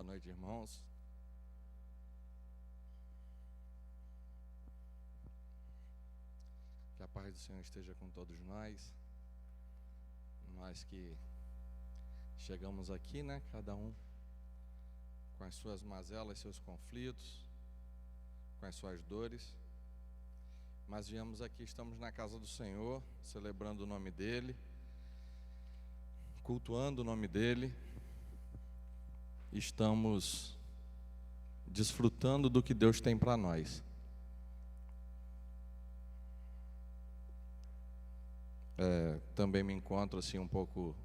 Boa noite, irmãos. Que a paz do Senhor esteja com todos nós. Nós que chegamos aqui, né? Cada um com as suas mazelas, seus conflitos, com as suas dores. Mas viemos aqui, estamos na casa do Senhor, celebrando o nome dEle, cultuando o nome dEle. Estamos desfrutando do que Deus tem para nós. Também me encontro assim um pouco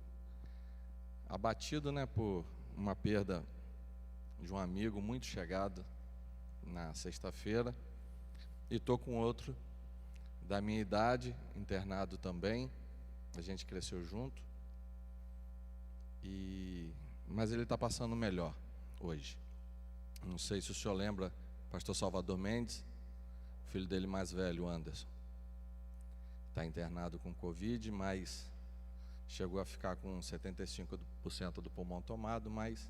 abatido, né, por uma perda de um amigo muito chegado na sexta-feira, e estou com outro da minha idade, internado também. A gente cresceu junto, mas ele está passando melhor hoje. Não sei se o senhor lembra, pastor Salvador Mendes, filho dele mais velho, Anderson. Está internado com Covid, mas chegou a ficar com 75% do pulmão tomado, mas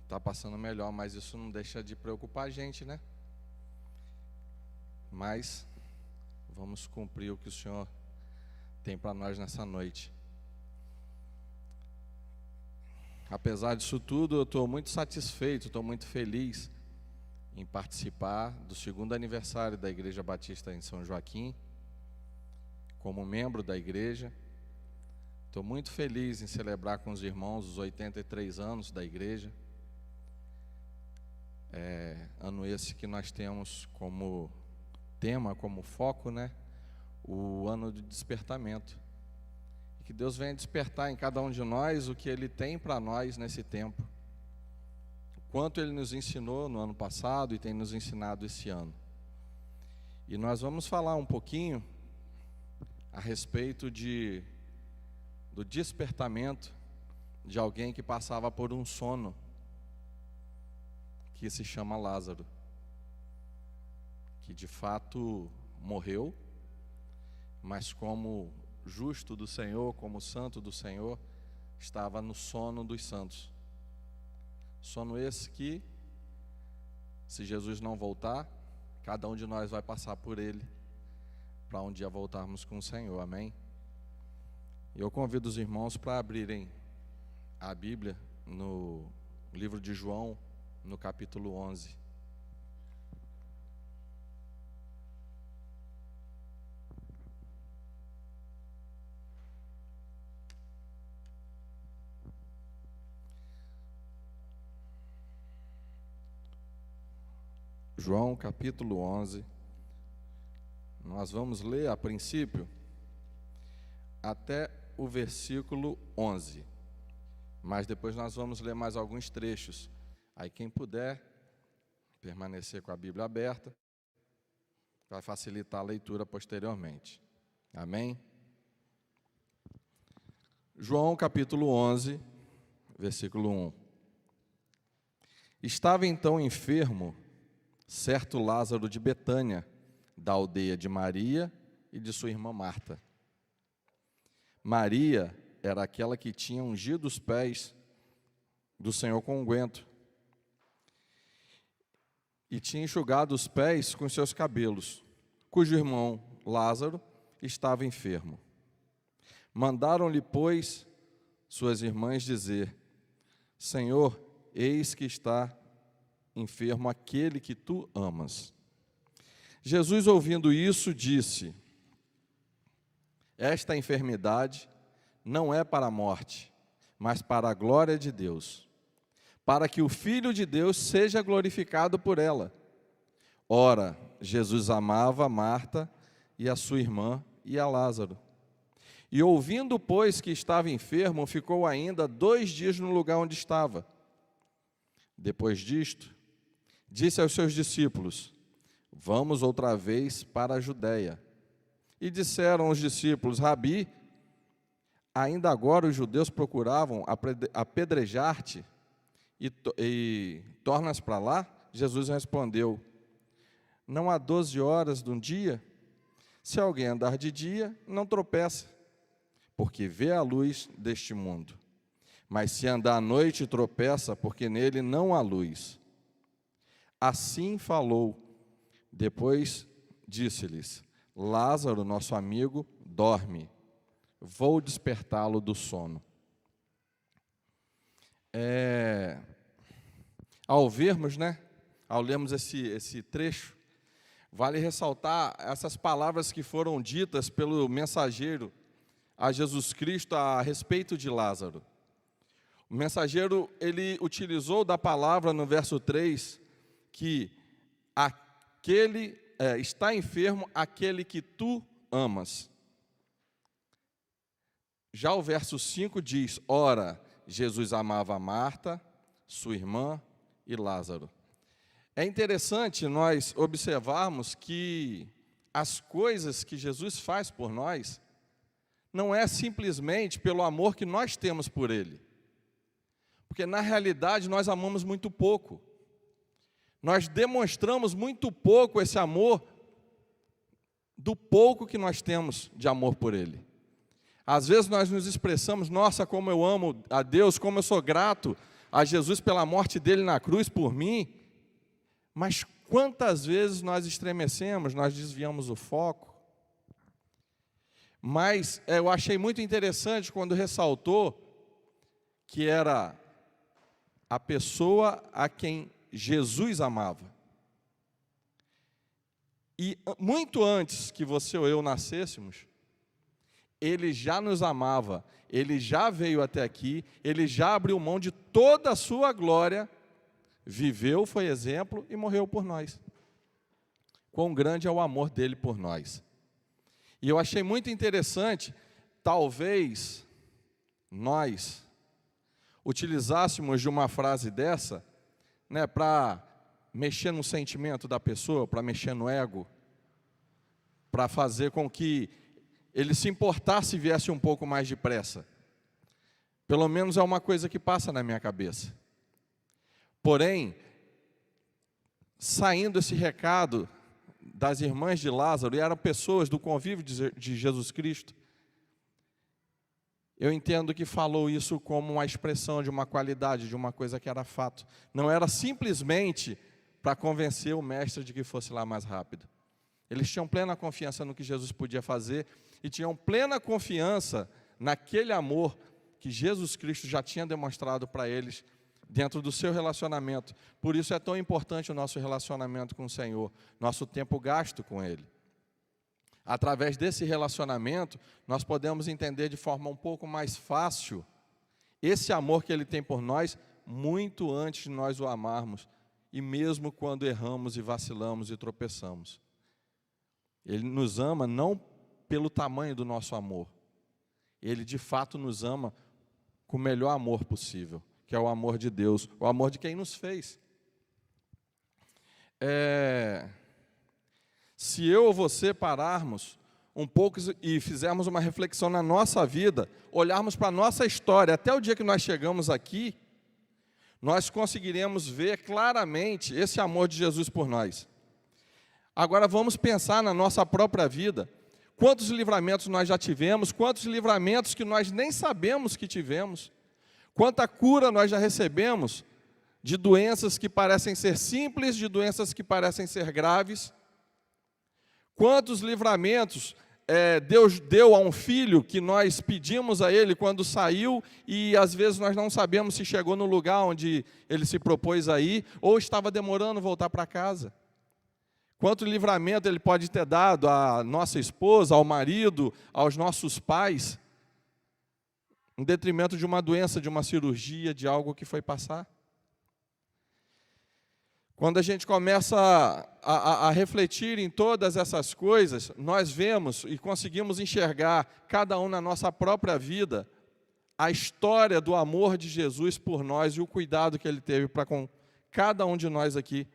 está passando melhor. Mas isso não deixa de preocupar a gente, né? Mas vamos cumprir o que o Senhor tem para nós nessa noite. Apesar disso tudo, eu estou muito satisfeito, estou muito feliz em participar do 2º aniversário da Igreja Batista em São Joaquim, como membro da igreja. Estou muito feliz em celebrar com os irmãos os 83 anos da igreja. Ano esse que nós temos como tema, como foco, né, o ano de despertamento. Que Deus venha despertar em cada um de nós o que Ele tem para nós nesse tempo. O quanto Ele nos ensinou no ano passado e tem nos ensinado esse ano. E nós vamos falar um pouquinho a respeito do despertamento de alguém que passava por um sono, que se chama Lázaro, que de fato morreu, mas como justo do Senhor, como santo do Senhor, estava no sono dos santos. Sono esse que, se Jesus não voltar, cada um de nós vai passar por ele, para um dia voltarmos com o Senhor, amém? E eu convido os irmãos para abrirem a Bíblia no livro de João, no capítulo 11. João capítulo 11, nós vamos ler a princípio até o versículo 11, mas depois nós vamos ler mais alguns trechos. Aí quem puder permanecer com a Bíblia aberta, vai facilitar a leitura posteriormente, amém? João capítulo 11, versículo 1. Estava então enfermo certo Lázaro de Betânia, da aldeia de Maria e de sua irmã Marta. Maria era aquela que tinha ungido os pés do Senhor com unguento e tinha enxugado os pés com seus cabelos, cujo irmão Lázaro estava enfermo. Mandaram-lhe, pois, suas irmãs dizer: Senhor, eis que está enfermo aquele que tu amas. Jesus, ouvindo isso, disse: esta enfermidade não é para a morte, mas para a glória de Deus, para que o Filho de Deus seja glorificado por ela. Ora, Jesus amava Marta e a sua irmã e a Lázaro. E ouvindo, pois, que estava enfermo, ficou ainda 2 dias no lugar onde estava. Depois disto, disse aos seus discípulos: vamos outra vez para a Judeia. E disseram os discípulos: Rabi, ainda agora os judeus procuravam apedrejar-te e tornas para lá? Jesus respondeu: não há 12 horas de um dia? Se alguém andar de dia, não tropeça, porque vê a luz deste mundo. Mas se andar à noite, tropeça, porque nele não há luz. Assim falou. Depois disse-lhes: Lázaro, nosso amigo, dorme. Vou despertá-lo do sono. Ao vermos, ao lermos esse trecho, vale ressaltar essas palavras que foram ditas pelo mensageiro a Jesus Cristo a respeito de Lázaro. O mensageiro, ele utilizou da palavra no verso 3, que está enfermo aquele que tu amas. Já o verso 5 diz: ora, Jesus amava Marta, sua irmã e Lázaro. É interessante nós observarmos que as coisas que Jesus faz por nós não é simplesmente pelo amor que nós temos por Ele. Porque, na realidade, nós amamos muito pouco. Nós demonstramos muito pouco esse amor do pouco que nós temos de amor por Ele. Às vezes nós nos expressamos: nossa, como eu amo a Deus, como eu sou grato a Jesus pela morte dEle na cruz por mim. Mas quantas vezes nós estremecemos, nós desviamos o foco. Mas eu achei muito interessante quando ressaltou que era a pessoa a quem Jesus amava. E muito antes que você ou eu nascêssemos, Ele já nos amava, Ele já veio até aqui, Ele já abriu mão de toda a sua glória, viveu, foi exemplo e morreu por nós. Quão grande é o amor dele por nós. E eu achei muito interessante, talvez nós utilizássemos de uma frase dessa, para mexer no sentimento da pessoa, para mexer no ego, para fazer com que ele se importasse e viesse um pouco mais depressa. Pelo menos é uma coisa que passa na minha cabeça. Porém, saindo esse recado das irmãs de Lázaro, e eram pessoas do convívio de Jesus Cristo, eu entendo que falou isso como uma expressão de uma qualidade, de uma coisa que era fato. Não era simplesmente para convencer o mestre de que fosse lá mais rápido. Eles tinham plena confiança no que Jesus podia fazer e tinham plena confiança naquele amor que Jesus Cristo já tinha demonstrado para eles dentro do seu relacionamento. Por isso é tão importante o nosso relacionamento com o Senhor, nosso tempo gasto com Ele. Através desse relacionamento, nós podemos entender de forma um pouco mais fácil esse amor que Ele tem por nós, muito antes de nós o amarmos, e mesmo quando erramos e vacilamos e tropeçamos. Ele nos ama não pelo tamanho do nosso amor, Ele de fato nos ama com o melhor amor possível, que é o amor de Deus, o amor de quem nos fez. Se eu ou você pararmos um pouco e fizermos uma reflexão na nossa vida, olharmos para a nossa história, até o dia que nós chegamos aqui, nós conseguiremos ver claramente esse amor de Jesus por nós. Agora vamos pensar na nossa própria vida, quantos livramentos nós já tivemos, quantos livramentos que nós nem sabemos que tivemos, quanta cura nós já recebemos de doenças que parecem ser simples, de doenças que parecem ser graves. Quantos livramentos Deus deu a um filho que nós pedimos a Ele quando saiu e às vezes nós não sabemos se chegou no lugar onde Ele se propôs a ir ou estava demorando voltar para casa. Quanto livramento Ele pode ter dado à nossa esposa, ao marido, aos nossos pais, em detrimento de uma doença, de uma cirurgia, de algo que foi passar. Quando a gente começa a refletir em todas essas coisas, nós vemos e conseguimos enxergar, cada um na nossa própria vida, a história do amor de Jesus por nós e o cuidado que Ele teve para com cada um de nós aqui.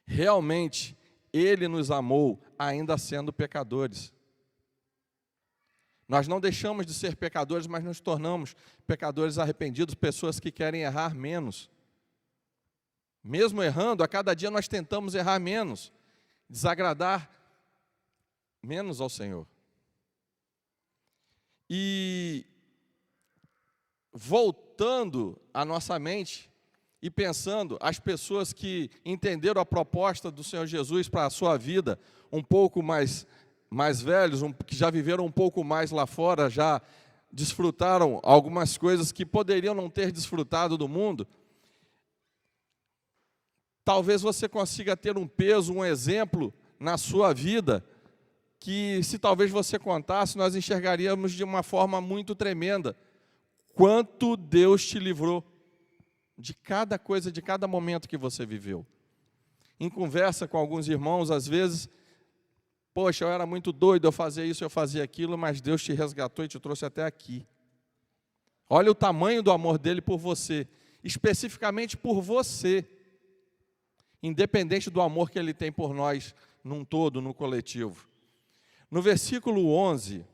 Realmente, Ele nos amou ainda sendo pecadores. Nós não deixamos de ser pecadores, mas nos tornamos pecadores arrependidos, pessoas que querem errar menos. Mesmo errando, a cada dia nós tentamos errar menos, desagradar menos ao Senhor. E voltando a nossa mente e pensando, as pessoas que entenderam a proposta do Senhor Jesus para a sua vida, um pouco mais velhos, que já viveram um pouco mais lá fora, já desfrutaram algumas coisas que poderiam não ter desfrutado do mundo, talvez você consiga ter um peso, um exemplo na sua vida, que se talvez você contasse, nós enxergaríamos de uma forma muito tremenda. Quanto Deus te livrou de cada coisa, de cada momento que você viveu. Em conversa com alguns irmãos, às vezes, poxa, eu era muito doido, eu fazia isso, eu fazia aquilo, mas Deus te resgatou e te trouxe até aqui. Olha o tamanho do amor dele por você, especificamente por você, independente do amor que ele tem por nós, num todo, no coletivo. No versículo 11,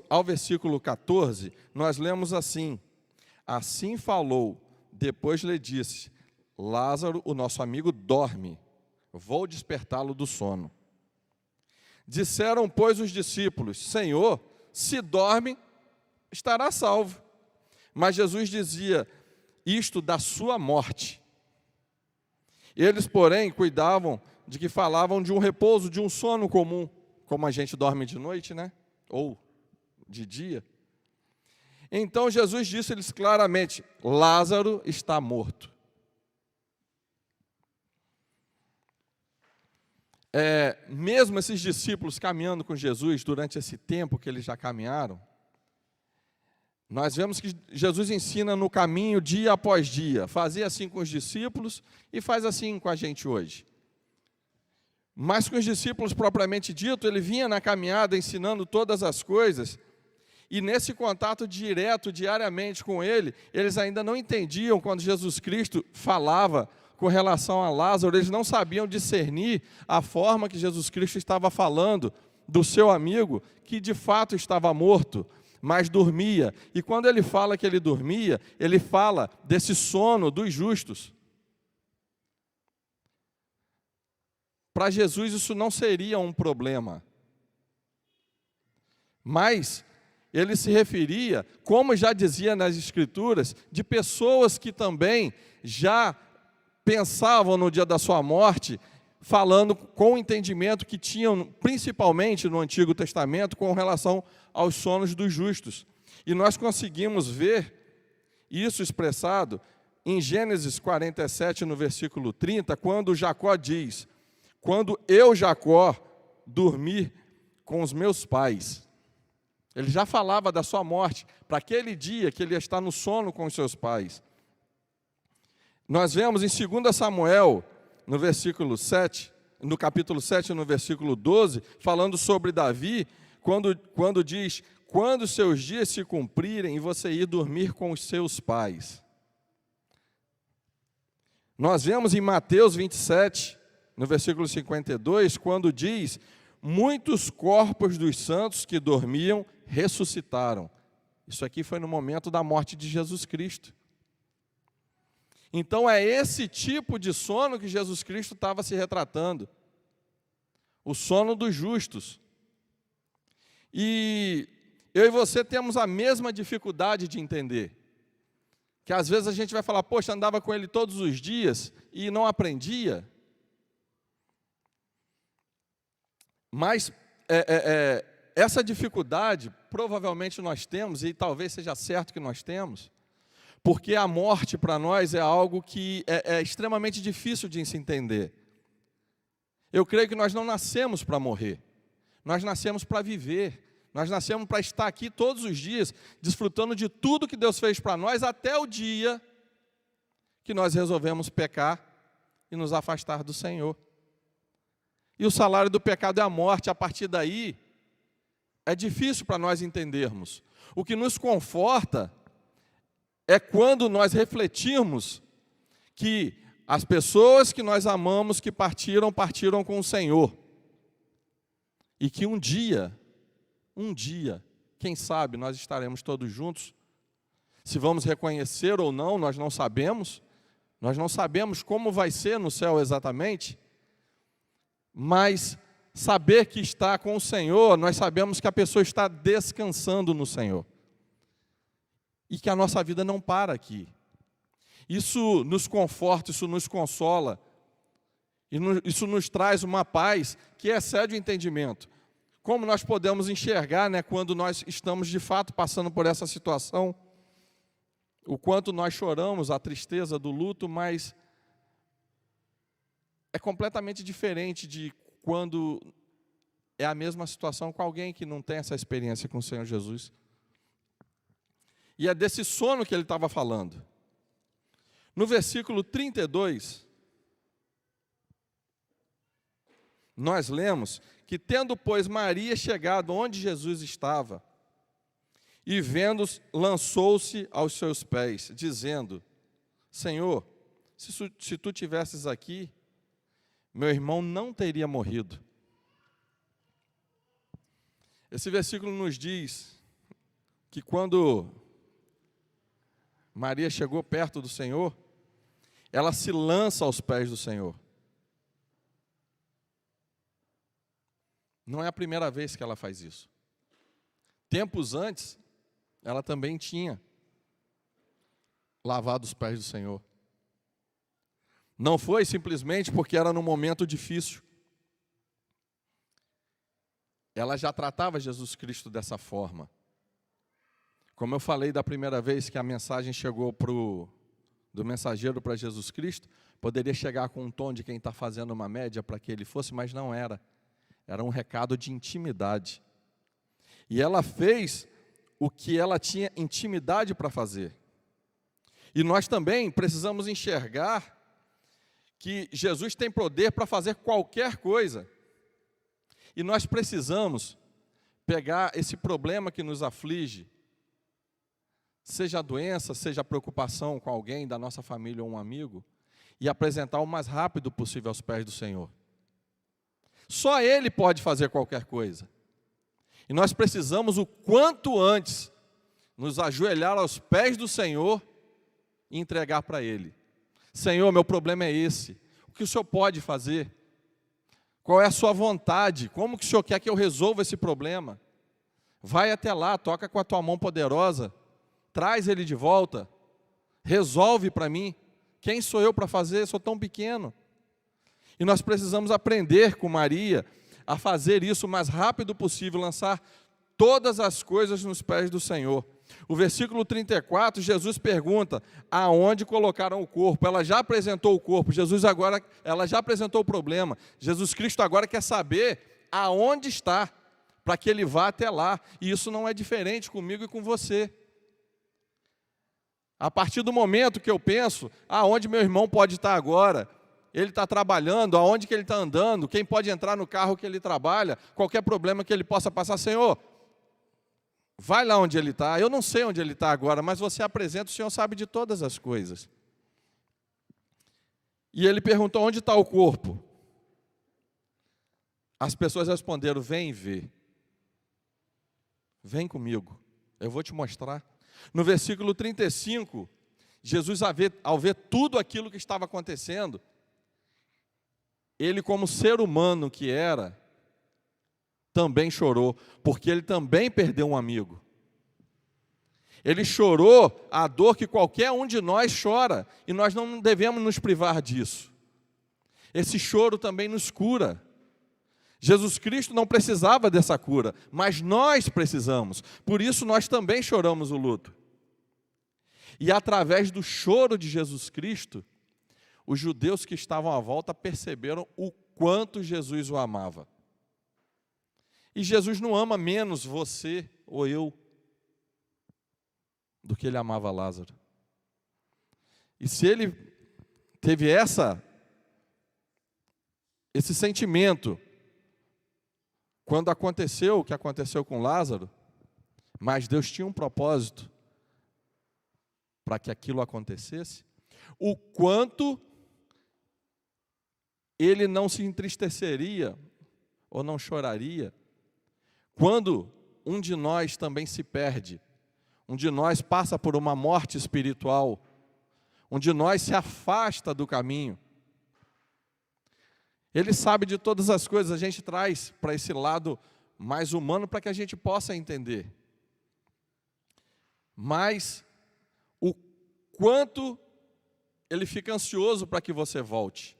ao versículo 14, nós lemos assim: assim falou, depois lhe disse, Lázaro, o nosso amigo, dorme, vou despertá-lo do sono. Disseram, pois, os discípulos, Senhor, se dorme, estará salvo. Mas Jesus dizia isto da sua morte. Eles, porém, cuidavam de que falavam de um repouso, de um sono comum, como a gente dorme de noite, né? Ou de dia. Então Jesus disse-lhes claramente, Lázaro está morto. Mesmo esses discípulos caminhando com Jesus durante esse tempo que eles já caminharam, nós vemos que Jesus ensina no caminho dia após dia, fazia assim com os discípulos e faz assim com a gente hoje. Mas com os discípulos propriamente dito, ele vinha na caminhada ensinando todas as coisas, e nesse contato direto, diariamente com ele, eles ainda não entendiam quando Jesus Cristo falava com relação a Lázaro, eles não sabiam discernir a forma que Jesus Cristo estava falando do seu amigo, que de fato estava morto, mas dormia. E quando ele fala que ele dormia, ele fala desse sono dos justos. Para Jesus isso não seria um problema. Mas ele se referia, como já dizia nas Escrituras, de pessoas que também já pensavam no dia da sua morte, falando com o entendimento que tinham, principalmente no Antigo Testamento, com relação aos sonos dos justos. E nós conseguimos ver isso expressado em Gênesis 47, no versículo 30, quando Jacó diz, quando eu, Jacó, dormi com os meus pais. Ele já falava da sua morte, para aquele dia que ele ia estar no sono com os seus pais. Nós vemos em 2 Samuel, no versículo 7, no capítulo 7, no versículo 12, falando sobre Davi, quando diz, quando seus dias se cumprirem e você ir dormir com os seus pais. Nós vemos em Mateus 27, no versículo 52, quando diz, muitos corpos dos santos que dormiam ressuscitaram. Isso aqui foi no momento da morte de Jesus Cristo. Então é esse tipo de sono que Jesus Cristo estava se retratando. O sono dos justos. E eu e você temos a mesma dificuldade de entender. Que às vezes a gente vai falar, poxa, andava com ele todos os dias e não aprendia. Mas essa dificuldade provavelmente nós temos, e talvez seja certo que nós temos, porque a morte para nós é algo que é extremamente difícil de se entender. Eu creio que nós não nascemos para morrer, nós nascemos para viver, nós nascemos para estar aqui todos os dias, desfrutando de tudo que Deus fez para nós, até o dia que nós resolvemos pecar e nos afastar do Senhor. E o salário do pecado é a morte. A partir daí, é difícil para nós entendermos. O que nos conforta é quando nós refletirmos que as pessoas que nós amamos que partiram com o Senhor. E que um dia, quem sabe, nós estaremos todos juntos. Se vamos reconhecer ou não, nós não sabemos. Nós não sabemos como vai ser no céu exatamente. Mas saber que está com o Senhor, nós sabemos que a pessoa está descansando no Senhor. E que a nossa vida não para aqui. Isso nos conforta, isso nos consola. Isso nos traz uma paz que excede o entendimento. Como nós podemos enxergar, né, quando nós estamos de fato passando por essa situação, o quanto nós choramos a tristeza do luto, mas é completamente diferente de quando é a mesma situação com alguém que não tem essa experiência com o Senhor Jesus. E é desse sono que ele estava falando. No versículo 32, nós lemos que, tendo, pois, Maria chegado onde Jesus estava, e vendo-os, lançou-se aos seus pés, dizendo: Senhor, se tu tivesses aqui, meu irmão não teria morrido. Esse versículo nos diz que quando Maria chegou perto do Senhor, ela se lança aos pés do Senhor. Não é a primeira vez que ela faz isso. Tempos antes, ela também tinha lavado os pés do Senhor. Não foi simplesmente porque era num momento difícil. Ela já tratava Jesus Cristo dessa forma. Como eu falei da primeira vez que a mensagem chegou do mensageiro para Jesus Cristo, poderia chegar com um tom de quem está fazendo uma média para que ele fosse, mas não era. Era um recado de intimidade. E ela fez o que ela tinha intimidade para fazer. E nós também precisamos enxergar que Jesus tem poder para fazer qualquer coisa. E nós precisamos pegar esse problema que nos aflige, seja a doença, seja a preocupação com alguém da nossa família ou um amigo, e apresentar o mais rápido possível aos pés do Senhor. Só Ele pode fazer qualquer coisa. E nós precisamos, o quanto antes, nos ajoelhar aos pés do Senhor e entregar para Ele. Senhor, meu problema é esse. O que o Senhor pode fazer? Qual é a sua vontade? Como que o Senhor quer que eu resolva esse problema? Vai até lá, toca com a tua mão poderosa, traz ele de volta, resolve para mim. Quem sou eu para fazer? Eu sou tão pequeno. E nós precisamos aprender com Maria a fazer isso o mais rápido possível, lançar todas as coisas nos pés do Senhor. O versículo 34, Jesus pergunta: aonde colocaram o corpo? Ela já apresentou o corpo, ela já apresentou o problema. Jesus Cristo agora quer saber aonde está, para que ele vá até lá. E isso não é diferente comigo e com você. A partir do momento que eu penso, aonde meu irmão pode estar agora? Ele está trabalhando, aonde que ele está andando? Quem pode entrar no carro que ele trabalha? Qualquer problema que ele possa passar, Senhor, vai lá onde ele está. Eu não sei onde ele está agora, mas você apresenta, o Senhor sabe de todas as coisas. E ele perguntou: onde está o corpo? As pessoas responderam: vem ver. Vem comigo, eu vou te mostrar. No versículo 35, Jesus, ao ver tudo aquilo que estava acontecendo, ele, como ser humano que era, também chorou, porque ele também perdeu um amigo. Ele chorou a dor que qualquer um de nós chora, e nós não devemos nos privar disso. Esse choro também nos cura. Jesus Cristo não precisava dessa cura, mas nós precisamos. Por isso nós também choramos o luto. E através do choro de Jesus Cristo, os judeus que estavam à volta perceberam o quanto Jesus o amava. E Jesus não ama menos você ou eu do que ele amava Lázaro. E se ele teve esse sentimento quando aconteceu o que aconteceu com Lázaro, mas Deus tinha um propósito para que aquilo acontecesse, o quanto ele não se entristeceria ou não choraria quando um de nós também se perde, um de nós passa por uma morte espiritual, um de nós se afasta do caminho. Ele sabe de todas as coisas, a gente traz para esse lado mais humano para que a gente possa entender. Mas o quanto ele fica ansioso para que você volte.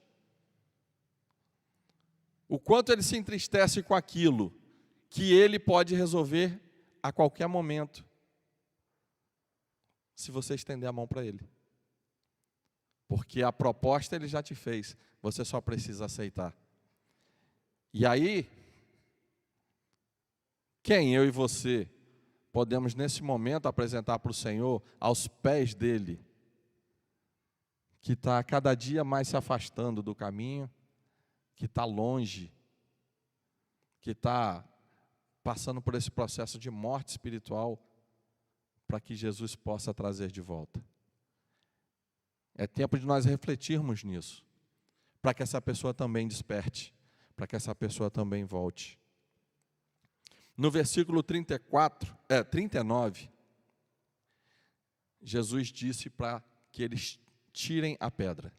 O quanto ele se entristece com aquilo que ele pode resolver a qualquer momento, se você estender a mão para ele. Porque a proposta ele já te fez, você só precisa aceitar. E aí, quem eu e você podemos nesse momento apresentar para o Senhor, aos pés dele, que está cada dia mais se afastando do caminho, que está longe, que está passando por esse processo de morte espiritual, para que Jesus possa trazer de volta. É tempo de nós refletirmos nisso, para que essa pessoa também desperte, para que essa pessoa também volte. No versículo 39, Jesus disse para que eles tirem a pedra.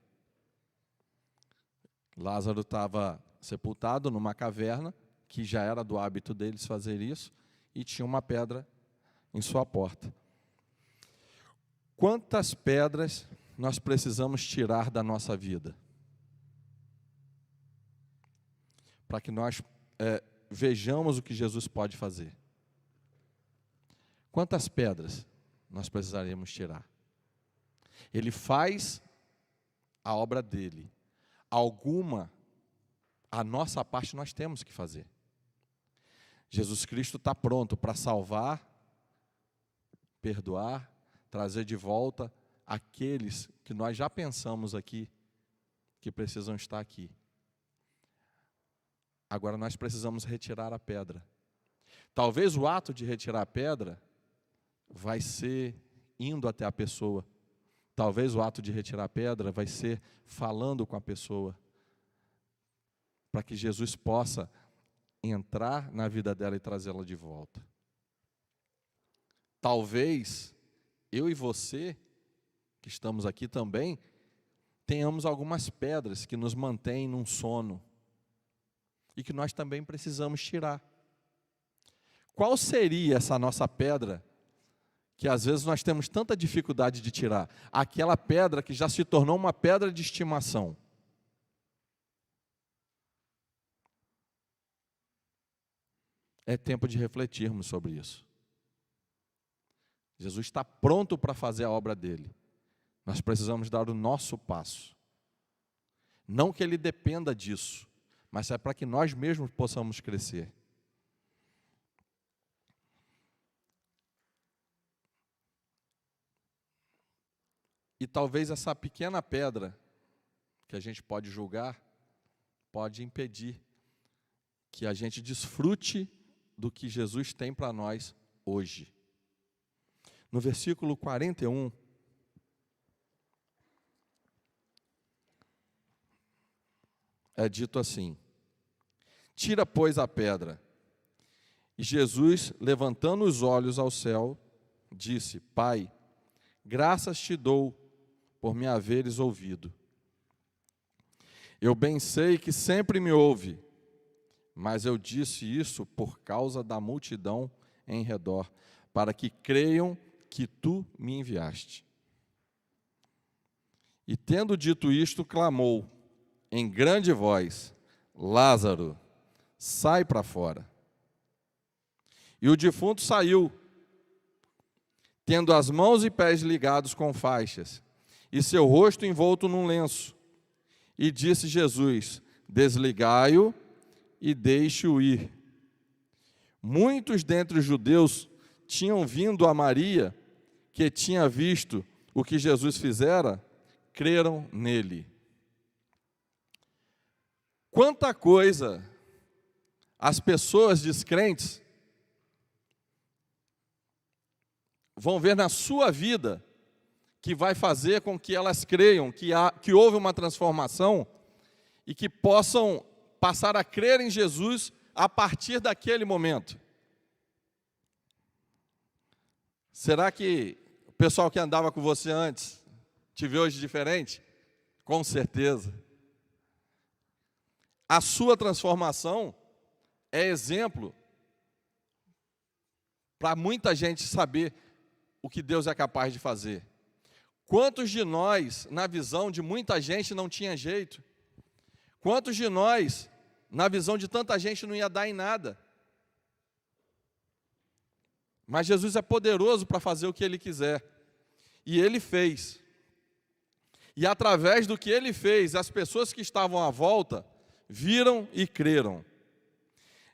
Lázaro estava sepultado numa caverna, que já era do hábito deles fazer isso, e tinha uma pedra em sua porta. Quantas pedras nós precisamos tirar da nossa vida? Para que nós vejamos o que Jesus pode fazer. Quantas pedras nós precisaremos tirar? Ele faz a obra dele. Alguma, a nossa parte nós temos que fazer. Jesus Cristo está pronto para salvar, perdoar, trazer de volta aqueles que nós já pensamos aqui, que precisam estar aqui. Agora nós precisamos retirar a pedra. Talvez o ato de retirar a pedra vai ser indo até a pessoa. Talvez o ato de retirar a pedra vai ser falando com a pessoa, para que Jesus possa entrar na vida dela e trazê-la de volta. Talvez eu e você, que estamos aqui também, tenhamos algumas pedras que nos mantêm num sono e que nós também precisamos tirar. Qual seria essa nossa pedra que às vezes nós temos tanta dificuldade de tirar? Aquela pedra que já se tornou uma pedra de estimação. É tempo de refletirmos sobre isso. Jesus está pronto para fazer a obra dele. Nós precisamos dar o nosso passo. Não que ele dependa disso, mas é para que nós mesmos possamos crescer. E talvez essa pequena pedra que a gente pode julgar, pode impedir que a gente desfrute do que Jesus tem para nós hoje. No versículo 41, é dito assim: tira, pois, a pedra. E Jesus, levantando os olhos ao céu, disse: Pai, graças te dou por me haveres ouvido. Eu bem sei que sempre me ouve, mas eu disse isso por causa da multidão em redor, para que creiam que tu me enviaste. E tendo dito isto, clamou em grande voz: Lázaro, sai para fora. E o defunto saiu, tendo as mãos e pés ligados com faixas, e seu rosto envolto num lenço. E disse Jesus: desligai-o e deixe-o ir. Muitos dentre os judeus tinham vindo a Maria, que tinha visto o que Jesus fizera, creram nele. Quanta coisa as pessoas descrentes vão ver na sua vida que vai fazer com que elas creiam que houve uma transformação e que possam passar a crer em Jesus a partir daquele momento. Será que o pessoal que andava com você antes te vê hoje diferente? Com certeza. a sua transformação é exemplo para muita gente saber o que Deus é capaz de fazer. Quantos de nós, na visão de muita gente, não tinha jeito? Quantos de nós, na visão de tanta gente, não ia dar em nada? Mas Jesus é poderoso para fazer o que Ele quiser. E Ele fez. E através do que Ele fez, as pessoas que estavam à volta viram e creram.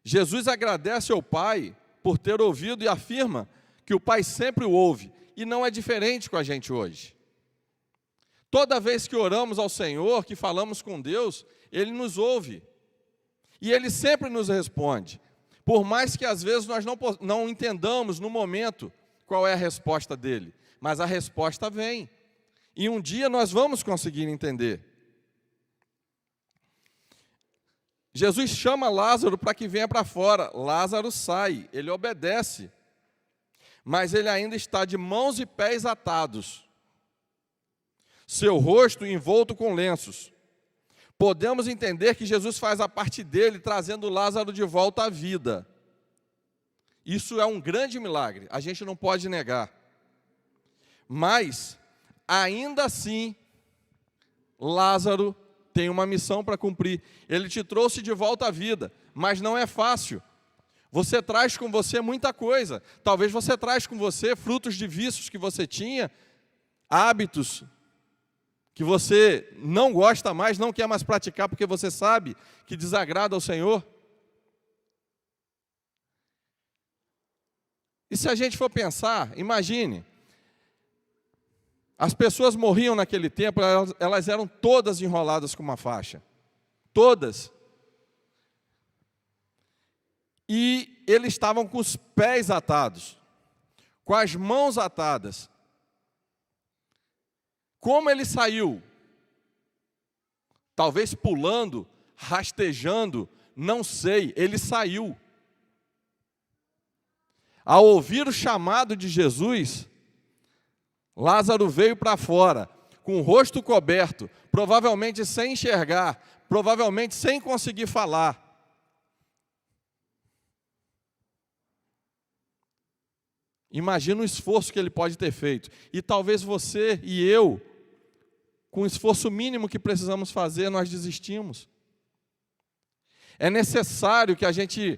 Jesus agradece ao Pai por ter ouvido e afirma que o Pai sempre o ouve. E não é diferente com a gente hoje. Toda vez que oramos ao Senhor, que falamos com Deus, Ele nos ouve. E Ele sempre nos responde. Por mais que às vezes nós não entendamos no momento qual é a resposta dEle. Mas a resposta vem. E um dia nós vamos conseguir entender. Jesus chama Lázaro para que venha para fora. Lázaro sai, ele obedece. Mas ele ainda está de mãos e pés atados. Seu rosto envolto com lenços. Podemos entender que Jesus faz a parte dele, trazendo Lázaro de volta à vida. Isso é um grande milagre, a gente não pode negar. Mas, ainda assim, Lázaro tem uma missão para cumprir. Ele te trouxe de volta à vida, mas não é fácil. Você traz com você muita coisa. Talvez você traz com você frutos de vícios que você tinha, hábitos que você não gosta mais, não quer mais praticar porque você sabe que desagrada ao Senhor. E se a gente for pensar, imagine, as pessoas morriam naquele tempo, elas eram todas enroladas com uma faixa. Todas. E eles estavam com os pés atados, com as mãos atadas. Como ele saiu? Talvez pulando, rastejando, não sei, ele saiu. Ao ouvir o chamado de Jesus, Lázaro veio para fora, com o rosto coberto, provavelmente sem enxergar, provavelmente sem conseguir falar. Imagina o esforço que ele pode ter feito. E talvez você e eu, com o esforço mínimo que precisamos fazer, nós desistimos. É necessário que a gente,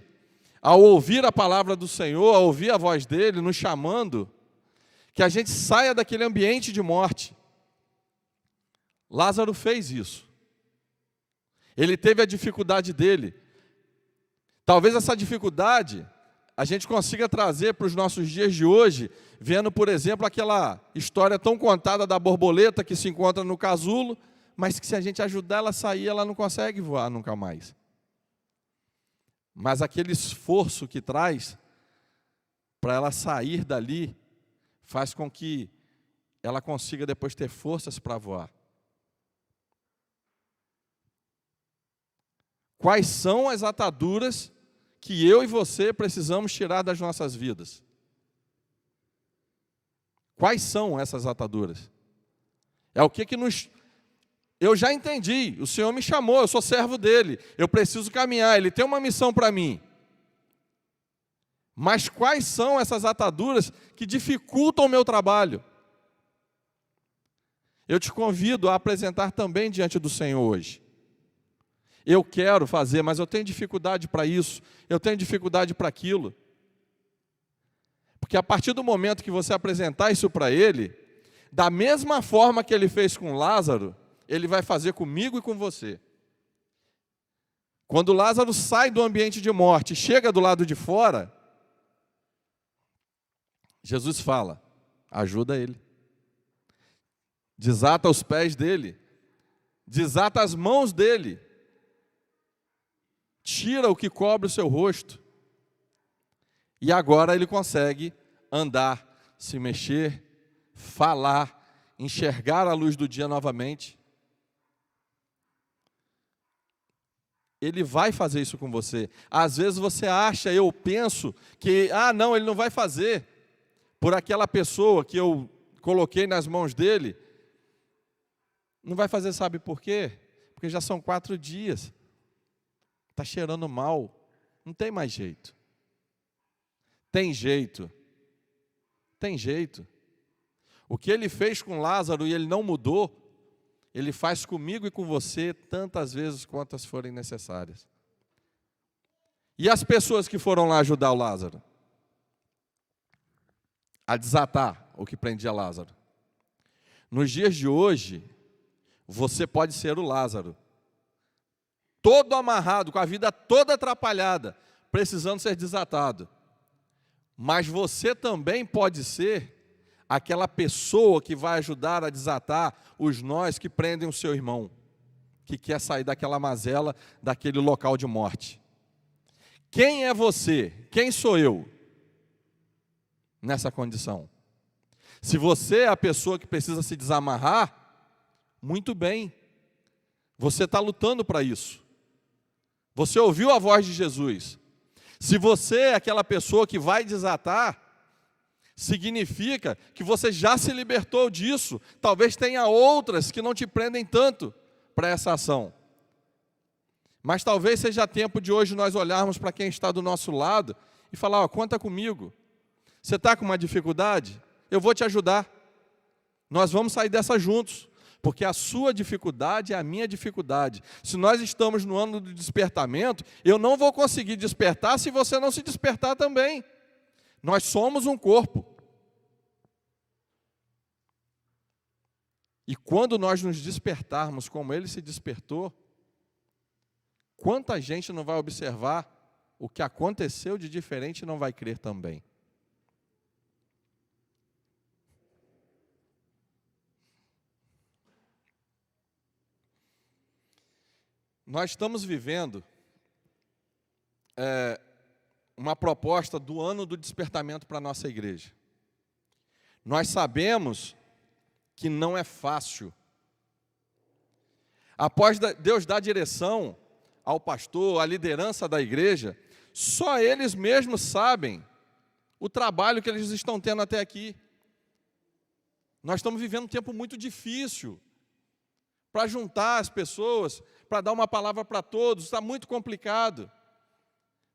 ao ouvir a palavra do Senhor, ao ouvir a voz dEle nos chamando, que a gente saia daquele ambiente de morte. Lázaro fez isso. Ele teve a dificuldade dele. Talvez essa dificuldade a gente consiga trazer para os nossos dias de hoje, vendo, por exemplo, aquela história tão contada da borboleta que se encontra no casulo, mas que se a gente ajudar ela a sair, ela não consegue voar nunca mais. Mas aquele esforço que traz para ela sair dali, faz com que ela consiga depois ter forças para voar. Quais são as ataduras que eu e você precisamos tirar das nossas vidas? Quais são essas ataduras? É o que nos... Eu já entendi, o Senhor me chamou, eu sou servo dEle, eu preciso caminhar, Ele tem uma missão para mim. Mas quais são essas ataduras que dificultam o meu trabalho? Eu te convido a apresentar também diante do Senhor hoje. Eu quero fazer, mas eu tenho dificuldade para isso, eu tenho dificuldade para aquilo. Porque a partir do momento que você apresentar isso para Ele, da mesma forma que Ele fez com Lázaro, Ele vai fazer comigo e com você. Quando Lázaro sai do ambiente de morte, chega do lado de fora, Jesus fala, ajuda ele. Desata os pés dele, desata as mãos dele, tira o que cobre o seu rosto. E agora ele consegue andar, se mexer, falar, enxergar a luz do dia novamente. Ele vai fazer isso com você. Às vezes você acha, eu penso, que, não, ele não vai fazer. Por aquela pessoa que eu coloquei nas mãos dele. Não vai fazer, sabe por quê? Porque já são 4 dias. está cheirando mal, não tem mais jeito. Tem jeito. Tem jeito. O que ele fez com Lázaro e ele não mudou, ele faz comigo e com você tantas vezes quantas forem necessárias. E as pessoas que foram lá ajudar o Lázaro? A desatar o que prendia Lázaro. Nos dias de hoje, você pode ser o Lázaro. Todo amarrado, com a vida toda atrapalhada, precisando ser desatado. Mas você também pode ser aquela pessoa que vai ajudar a desatar os nós que prendem o seu irmão, que quer sair daquela mazela, daquele local de morte. Quem é você? Quem sou eu nessa condição? Se você é a pessoa que precisa se desamarrar, muito bem, você está lutando para isso. Você ouviu a voz de Jesus. Se você é aquela pessoa que vai desatar, significa que você já se libertou disso. Talvez tenha outras que não te prendem tanto para essa ação. Mas talvez seja tempo de hoje nós olharmos para quem está do nosso lado e falar, ó, conta comigo. Você está com uma dificuldade? Eu vou te ajudar. Nós vamos sair dessa juntos. Porque a sua dificuldade é a minha dificuldade. Se nós estamos no ano do despertamento, eu não vou conseguir despertar se você não se despertar também. Nós somos um corpo. E quando nós nos despertarmos como ele se despertou, quanta gente não vai observar o que aconteceu de diferente e não vai crer também? Nós estamos vivendo uma proposta do ano do despertamento para a nossa igreja. Nós sabemos que não é fácil. Após Deus dar direção ao pastor, à liderança da igreja, só eles mesmos sabem o trabalho que eles estão tendo até aqui. Nós estamos vivendo um tempo muito difícil para juntar as pessoas, para dar uma palavra para todos, está muito complicado.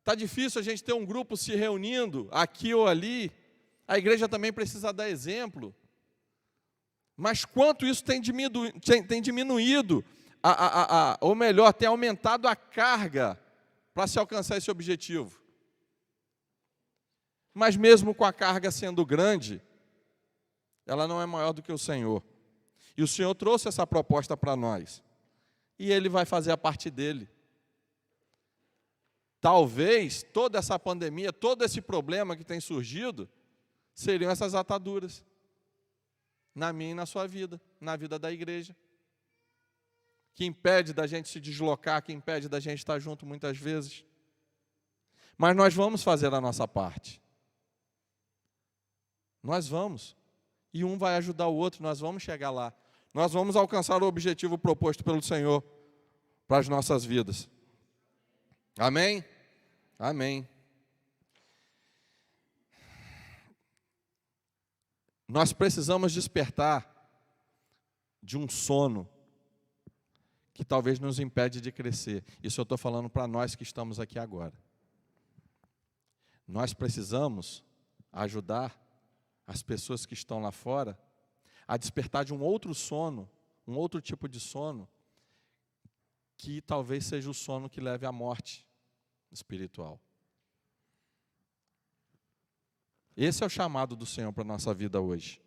Está difícil a gente ter um grupo se reunindo aqui ou ali. A igreja também precisa dar exemplo. Mas quanto isso tem diminuído, ou melhor, tem aumentado a carga para se alcançar esse objetivo. Mas mesmo com a carga sendo grande, ela não é maior do que o Senhor. E o Senhor trouxe essa proposta para nós. E Ele vai fazer a parte dele. Talvez toda essa pandemia, todo esse problema que tem surgido, seriam essas ataduras. Na minha e na sua vida, na vida da igreja. Que impede da gente se deslocar, que impede da gente estar junto muitas vezes. Mas nós vamos fazer a nossa parte. Nós vamos. E um vai ajudar o outro, nós vamos chegar lá. Nós vamos alcançar o objetivo proposto pelo Senhor para as nossas vidas. Amém? Amém. Nós precisamos despertar de um sono que talvez nos impede de crescer. Isso eu estou falando para nós que estamos aqui agora. Nós precisamos ajudar as pessoas que estão lá fora a despertar de um outro sono, um outro tipo de sono, que talvez seja o sono que leve à morte espiritual. Esse é o chamado do Senhor para a nossa vida hoje.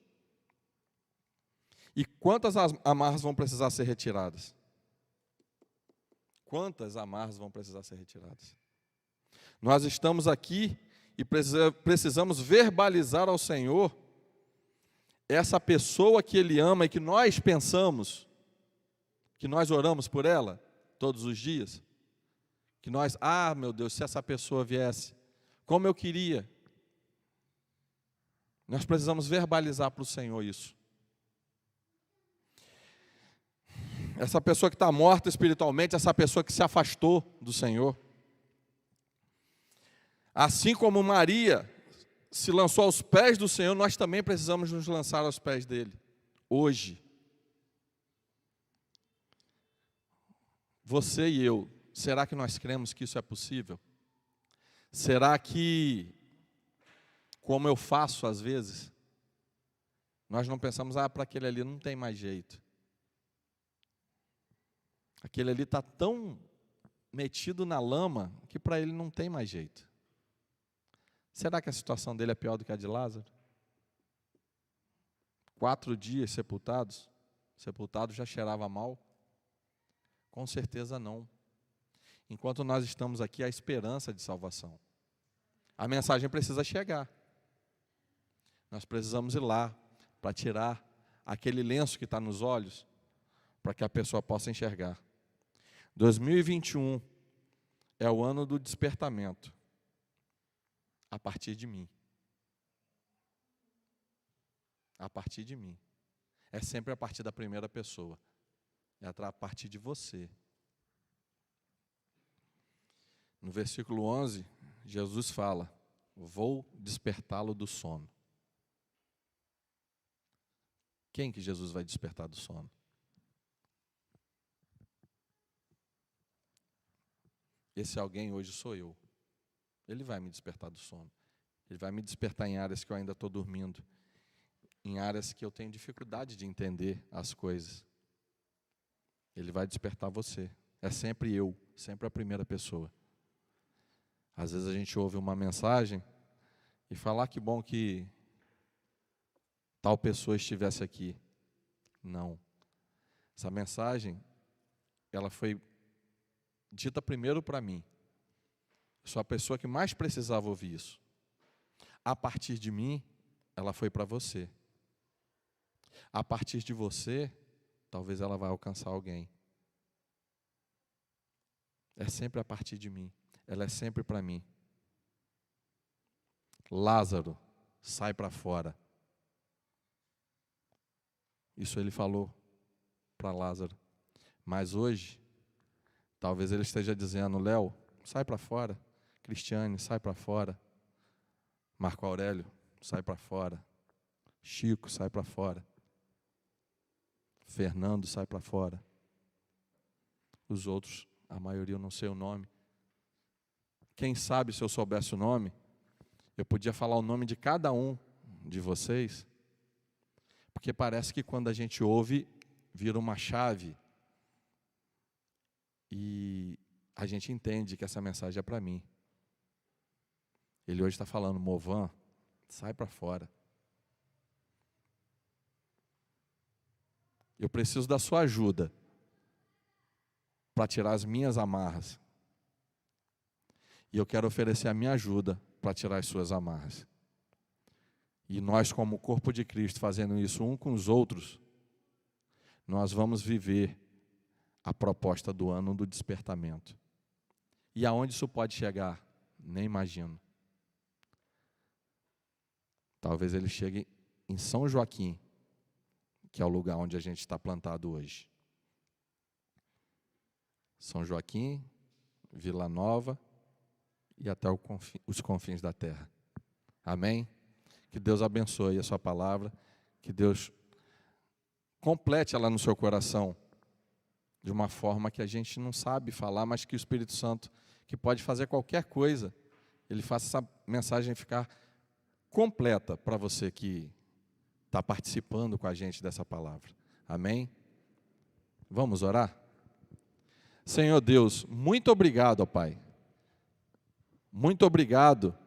E quantas amarras vão precisar ser retiradas? Quantas amarras vão precisar ser retiradas? Nós estamos aqui e precisamos verbalizar ao Senhor essa pessoa que Ele ama e que nós pensamos, que nós oramos por ela todos os dias, que nós, meu Deus, se essa pessoa viesse, como eu queria. Nós precisamos verbalizar para o Senhor isso. Essa pessoa que está morta espiritualmente, essa pessoa que se afastou do Senhor. Assim como Maria se lançou aos pés do Senhor, nós também precisamos nos lançar aos pés dele, hoje. Você e eu será que nós cremos que isso é possível? Será que, como eu faço às vezes, nós não pensamos, para aquele ali não tem mais jeito. Aquele ali está tão metido na lama que para ele não tem mais jeito. Será que a situação dele é pior do que a de Lázaro? 4 dias sepultado já cheirava mal? Com certeza não. Enquanto nós estamos aqui, há esperança de salvação. A mensagem precisa chegar. Nós precisamos ir lá para tirar aquele lenço que está nos olhos, para que a pessoa possa enxergar. 2021 é o ano do despertamento, a partir de mim. A partir de mim. É sempre a partir da primeira pessoa. É a partir de você. No versículo 11, Jesus fala: vou despertá-lo do sono. Quem que Jesus vai despertar do sono? Esse alguém hoje sou eu. Ele vai me despertar do sono. Ele vai me despertar em áreas que eu ainda estou dormindo. Em áreas que eu tenho dificuldade de entender as coisas. Ele vai despertar você. É sempre eu, sempre a primeira pessoa. Às vezes a gente ouve uma mensagem e fala, que bom que tal pessoa estivesse aqui. Não. Essa mensagem, ela foi dita primeiro para mim. Eu sou a pessoa que mais precisava ouvir isso. A partir de mim, ela foi para você. A partir de você, talvez ela vai alcançar alguém. É sempre a partir de mim. Ela é sempre para mim. Lázaro, sai para fora. Isso ele falou para Lázaro. Mas hoje, talvez ele esteja dizendo, Léo, sai para fora. Cristiane, sai para fora. Marco Aurélio, sai para fora. Chico, sai para fora. Fernando, sai para fora. Os outros, a maioria eu não sei o nome. Quem sabe se eu soubesse o nome, eu podia falar o nome de cada um de vocês, porque parece que quando a gente ouve, vira uma chave e a gente entende que essa mensagem é para mim. Ele hoje está falando, Movan, sai para fora. Eu preciso da sua ajuda para tirar as minhas amarras. E eu quero oferecer a minha ajuda para tirar as suas amarras. E nós, como corpo de Cristo, fazendo isso um com os outros, nós vamos viver a proposta do ano do despertamento. E aonde isso pode chegar? Nem imagino. Talvez ele chegue em São Joaquim, que é o lugar onde a gente está plantado hoje. São Joaquim, Vila Nova e até os confins da terra. Amém? Que Deus abençoe a sua palavra, que Deus complete ela no seu coração, de uma forma que a gente não sabe falar, mas que o Espírito Santo, que pode fazer qualquer coisa, ele faça essa mensagem ficar completa para você que está participando com a gente dessa palavra. Amém? Vamos orar? Senhor Deus, muito obrigado, ó Pai. Muito obrigado,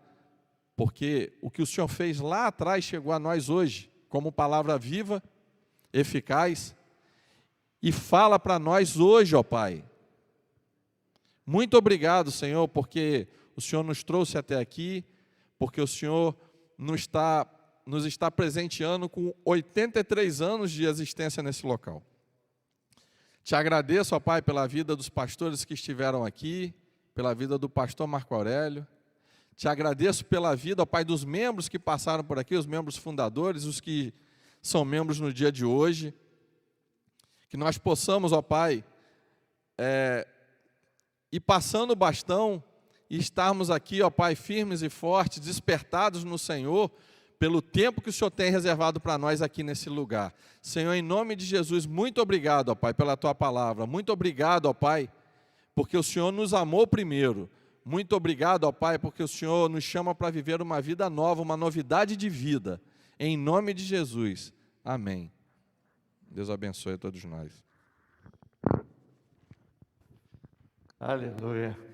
porque o que o Senhor fez lá atrás chegou a nós hoje, como palavra viva, eficaz, e fala para nós hoje, ó Pai. Muito obrigado, Senhor, porque o Senhor nos trouxe até aqui, porque o Senhor nos está presenteando com 83 anos de existência nesse local. Te agradeço, ó Pai, pela vida dos pastores que estiveram aqui, pela vida do pastor Marco Aurélio. Te agradeço pela vida, ó Pai, dos membros que passaram por aqui, os membros fundadores, os que são membros no dia de hoje. Que nós possamos, ó Pai, ir passando o bastão e estarmos aqui, ó Pai, firmes e fortes, despertados no Senhor, pelo tempo que o Senhor tem reservado para nós aqui nesse lugar. Senhor, em nome de Jesus, muito obrigado, ó Pai, pela Tua palavra. Muito obrigado, ó Pai, porque o Senhor nos amou primeiro. Muito obrigado, ó Pai, porque o Senhor nos chama para viver uma vida nova, uma novidade de vida. Em nome de Jesus. Amém. Deus abençoe a todos nós. Aleluia.